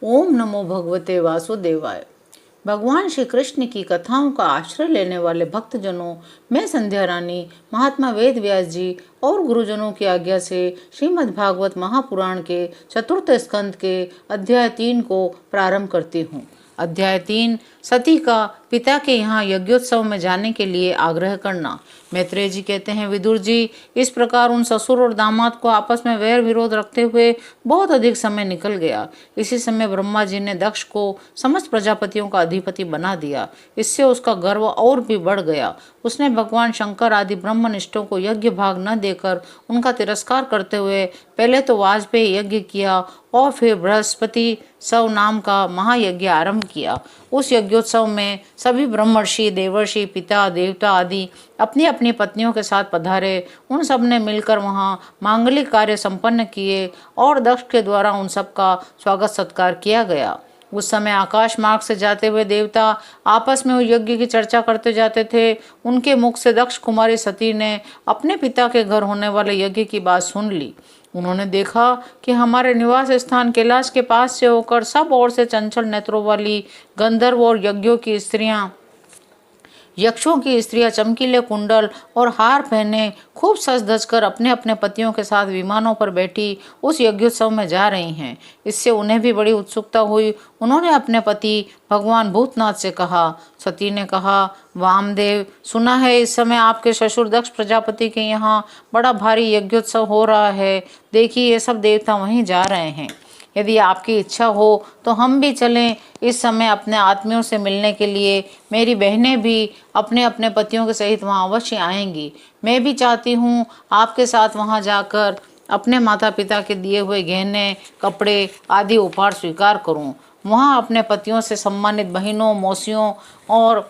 ओम नमो भगवते वासुदेवाय। भगवान श्री कृष्ण की कथाओं का आश्रय लेने वाले भक्तजनों, मैं संध्या रानी महात्मा वेद व्यास जी और गुरुजनों की आज्ञा से श्रीमद् भागवत महापुराण के चतुर्थ स्कंद के अध्याय 3 को प्रारंभ करती हूँ। अध्याय 3, सती का पिता के यहाँ यज्ञोत्सव में जाने के लिए आग्रह करना। मैत्रेय जी कहते हैं, विदुर जी, इस प्रकार उन ससुर और दामाद को आपस में वैर विरोध रखते हुए बहुत अधिक समय निकल गया। इसी समय ब्रह्मा जी ने दक्ष को समस्त प्रजापतियों का अधिपति बना दिया। इससे उसका गर्व और भी बढ़ गया। उसने भगवान शंकर आदि ब्रह्मनिष्ठों को यज्ञ भाग न देकर उनका तिरस्कार करते हुए पहले तो वाजपेयी यज्ञ किया और फिर बृहस्पति सव नाम का महायज्ञ आरंभ किया। उस यज्ञोत्सव में सभी ब्रह्मर्षि, देवर्षि, पिता, देवता आदि अपनी अपनी पत्नियों के साथ पधारे। उन सब ने मिलकर वहां मांगलिक कार्य संपन्न किए और दक्ष के द्वारा उन सब का स्वागत सत्कार किया गया। उस समय आकाश मार्ग से जाते हुए देवता आपस में यज्ञ की चर्चा करते जाते थे। उनके मुख से दक्ष कुमारी सती ने अपने पिता के घर होने वाले यज्ञ की बात सुन ली। उन्होंने देखा कि हमारे निवास स्थान कैलाश के पास से होकर सब ओर से चंचल नेत्रों वाली गंधर्व और यक्षों की स्त्रियां चमकीले कुंडल और हार पहने खूब सज धज कर अपने अपने पतियों के साथ विमानों पर बैठी उस यज्ञोत्सव में जा रही हैं। इससे उन्हें भी बड़ी उत्सुकता हुई। उन्होंने अपने पति भगवान भूतनाथ से कहा। सती ने कहा, वामदेव, सुना है इस समय आपके ससुर दक्ष प्रजापति के यहाँ बड़ा भारी यज्ञोत्सव हो रहा है। देखिए, ये सब देवता वहीं जा रहे हैं। यदि आपकी इच्छा हो तो हम भी चलें इस समय अपने आत्मियों से मिलने के लिए। मेरी बहनें भी अपने अपने पतियों के सहित वहां अवश्य आएंगी। मैं भी चाहती हूँ आपके साथ वहां जाकर अपने माता पिता के दिए हुए गहने, कपड़े आदि उपहार स्वीकार करूँ। वहां अपने पतियों से सम्मानित बहनों, मौसियों और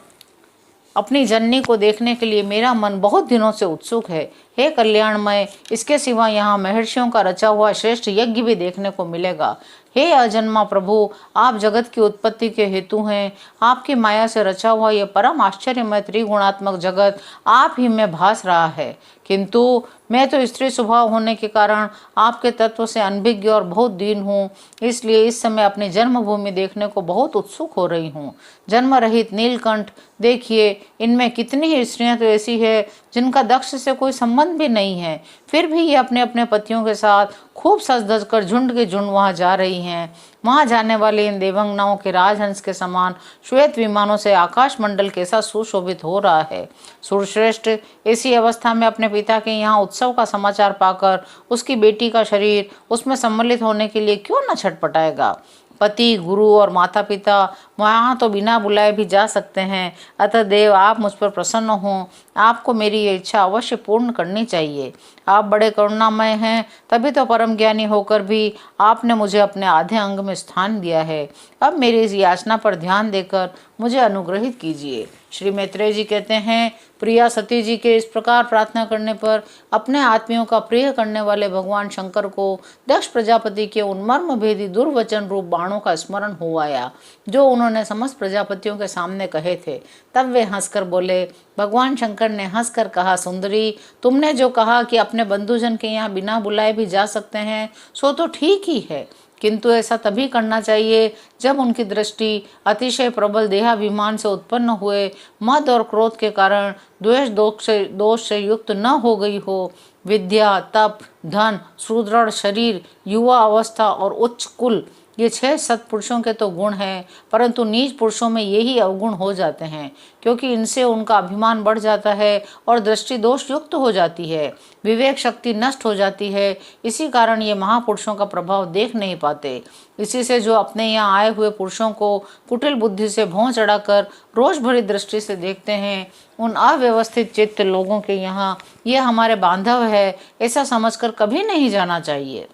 अपनी जननी को देखने के लिए मेरा मन बहुत दिनों से उत्सुक है। हे कल्याणमय, इसके सिवा यहाँ महर्षियों का रचा हुआ श्रेष्ठ यज्ञ भी देखने को मिलेगा। हे अजन्मा प्रभु, आप जगत की उत्पत्ति के हेतु हैं। आपकी माया से रचा हुआ यह परम आश्चर्यमय त्रिगुणात्मक जगत आप ही में भास रहा है। किंतु मैं तो स्त्री स्वभाव होने के कारण आपके तत्व से अनभिज्ञ और बहुत दीन हूँ। इसलिए इस समय अपनी जन्मभूमि देखने को बहुत उत्सुक हो रही हूँ। जन्म रहित नीलकंठ, देखिए, इनमें कितनी ही स्त्रियां तो ऐसी है जिनका दक्ष से कोई संबंध भी नहीं है, फिर भी ये अपने अपने पतियों के साथ खूब सज धज कर झुंड के झुंड वहां जा रही हैं। वहां जाने वाले इन देवंगनाओं के राजहंस के समान श्वेत विमानों से आकाश मंडल कैसा सुशोभित हो रहा है। सुरश्रेष्ठ, ऐसी अवस्था में अपने पिता के यहाँ उत्सव का समाचार पाकर उसकी बेटी का शरीर उसमें सम्मिलित होने के लिए क्यों न छटपटाएगा। पति, गुरु और माता पिता वहाँ तो बिना बुलाए भी जा सकते हैं। अतः देव, आप मुझ पर प्रसन्न हों। आपको मेरी ये इच्छा अवश्य पूर्ण करनी चाहिए। आप बड़े करुणामय हैं, तभी तो परम ज्ञानी होकर भी आपने मुझे अपने आधे अंग में स्थान दिया है। अब मेरी इस याचना पर ध्यान देकर मुझे अनुग्रहित कीजिए। श्री मैत्रेय जी कहते हैं, प्रिया सती जी के इस प्रकार प्रार्थना करने पर अपने आत्मियों का प्रिय करने वाले भगवान शंकर को दक्ष प्रजापति के उन मर्म भेदी दुर्वचन रूप बाणों का स्मरण हो आया जो उन्होंने समस्त प्रजापतियों के सामने कहे थे। तब वे हंसकर बोले। भगवान शंकर ने हंसकर कहा, सुंदरी, तुमने जो कहा कि अपने बंधुजन के यहाँ बिना बुलाए भी जा सकते हैं, सो तो ठीक ही है, किंतु ऐसा तभी करना चाहिए जब उनकी दृष्टि अतिशय प्रबल देहाभिमान से उत्पन्न हुए मद और क्रोध के कारण द्वेष दोष से युक्त न हो गई हो। विद्या, तप, धन, सुदृढ़ शरीर, युवा अवस्था और उच्च कुल, ये 6 सत्पुरुषों के तो गुण हैं, परंतु नीच पुरुषों में यही अवगुण हो जाते हैं, क्योंकि इनसे उनका अभिमान बढ़ जाता है और दृष्टि दोष युक्त हो जाती है, विवेक शक्ति नष्ट हो जाती है। इसी कारण ये महापुरुषों का प्रभाव देख नहीं पाते। इसी से जो अपने यहाँ आए हुए पुरुषों को कुटिल बुद्धि से भौं चढ़ाकर रोष भरी दृष्टि से देखते हैं, उन अव्यवस्थित चित्त लोगों के यहाँ ये हमारे बांधव है ऐसा समझकर कभी नहीं जाना चाहिए।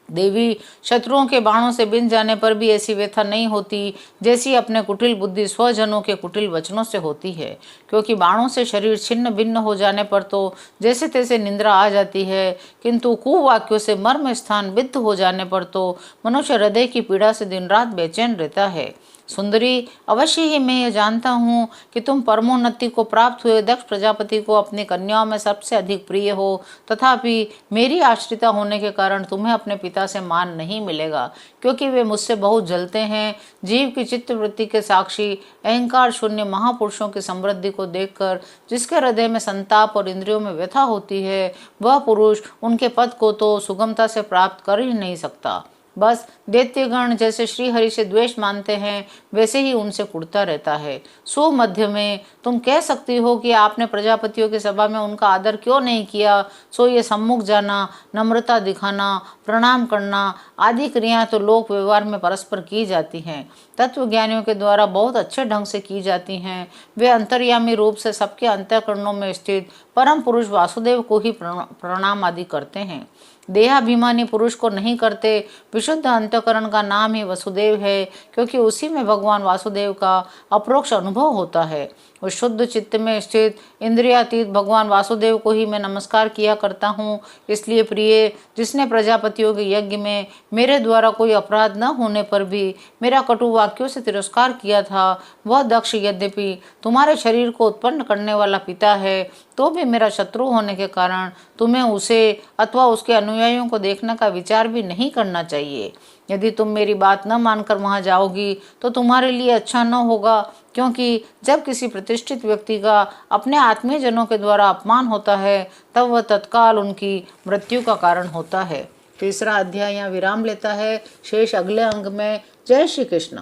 देवी, शत्रुओं के बाणों से बिन जाने पर भी ऐसी व्यथा नहीं होती जैसी अपने कुटिल बुद्धि स्वजनों के कुटिल वचनों से होती है, क्योंकि बाणों से शरीर छिन्न भिन्न हो जाने पर तो जैसे तैसे निंद्रा आ जाती है, किंतु कुवाक्यों से मर्म स्थान विद्ध हो जाने पर तो मनुष्य हृदय की पीड़ा से दिन रात बेचैन रहता है। सुंदरी, अवश्य ही मैं ये जानता हूँ कि तुम परमोन्नति को प्राप्त हुए दक्ष प्रजापति को अपनी कन्याओं में सबसे अधिक प्रिय हो, तथापि मेरी आश्रिता होने के कारण तुम्हें अपने पिता से मान नहीं मिलेगा, क्योंकि वे मुझसे बहुत जलते हैं। जीव की चित्तवृत्ति के साक्षी अहंकार शून्य महापुरुषों की समृद्धि को देखकर जिसके हृदय में संताप और इंद्रियों में व्यथा होती है, वह पुरुष उनके पद को तो सुगमता से प्राप्त कर ही नहीं सकता। बस दैत्यगण जैसे श्रीहरि से द्वेष मानते हैं, वैसे ही उनसे कुड़ता रहता है। सो मध्य में तुम कह सकती हो कि आपने प्रजापतियों की सभा में उनका आदर क्यों नहीं किया। सो ये सम्मुख जाना, नम्रता दिखाना, प्रणाम करना आदि क्रियाएं तो लोक व्यवहार में परस्पर की जाती हैं, तत्वज्ञानियों के द्वारा बहुत अच्छे ढंग से की जाती हैं। वे अंतर्यामी रूप से सबके अंतःकरणों में स्थित परम पुरुष वासुदेव को ही प्रणाम आदि करते हैं। देहाभिमानी पुरुष को नहीं करते। विशुद्ध अंतःकरण का नाम ही वसुदेव है, क्योंकि उसी में भगवान वासुदेव का अप्रोक्ष अनुभव होता है। उस शुद्ध चित्त में स्थित इंद्रियातीत भगवान वासुदेव को ही मैं नमस्कार किया करता हूँ। इसलिए प्रिय, जिसने प्रजापतियों के यज्ञ में मेरे द्वारा कोई अपराध न होने पर भी मेरा कटु वाक्यों से तिरस्कार किया था, वह दक्ष यद्यपि तुम्हारे शरीर को उत्पन्न करने वाला पिता है, तो भी मेरा शत्रु होने के कारण तुम्हें उसे अथवा उसके अनुयायियों को देखने का विचार भी नहीं करना चाहिए। यदि तुम मेरी बात न मानकर वहां जाओगी तो तुम्हारे लिए अच्छा न होगा, क्योंकि जब किसी प्रतिष्ठित व्यक्ति का अपने आत्मीय जनों के द्वारा अपमान होता है, तब वह तत्काल उनकी मृत्यु का कारण होता है। तीसरा अध्याय यहाँ विराम लेता है। शेष अगले अंग में। जय श्री कृष्ण।